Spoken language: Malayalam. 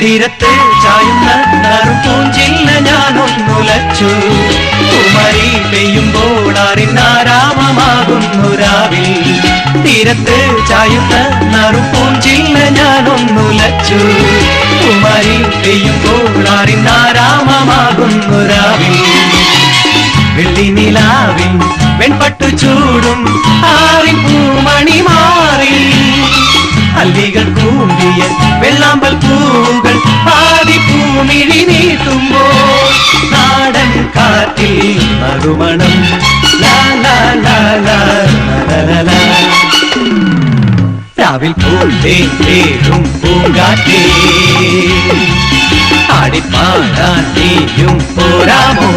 തീരത്ത് ചായുന്ന നറുപൂഞ്ചില്ല ഞാനൊന്നുലച്ചു. കുമരി പെയ്യുമ്പോൾ അറിനാരാമമാകുന്നു രാവിൽ. തീരത്ത് ചായുന്ന നറുപൂഞ്ചില്ല ഞാനൊന്നുലച്ചു. കുമരി പെയ്യുമ്പോൾ അറിനാരാമമാകുന്നു രാവിൽ. വെള്ളി നിലാവിൽ വെൺപട്ടു ചൂടും ആറിൻ പൂമണി മാറി. അല്ലികൾ കൂമ്പിയ വെള്ളാമ്പൽ പൂകൾ പാതി പൂമിഴി നീട്ടുമ്പോൾ നാടൻ കാറ്റിൽ മറുമണം രാവിൽ പൂന്തേടും പൂങ്കാറ്റേ ആടിപ്പാടാൻ നീയും പോരാമോ.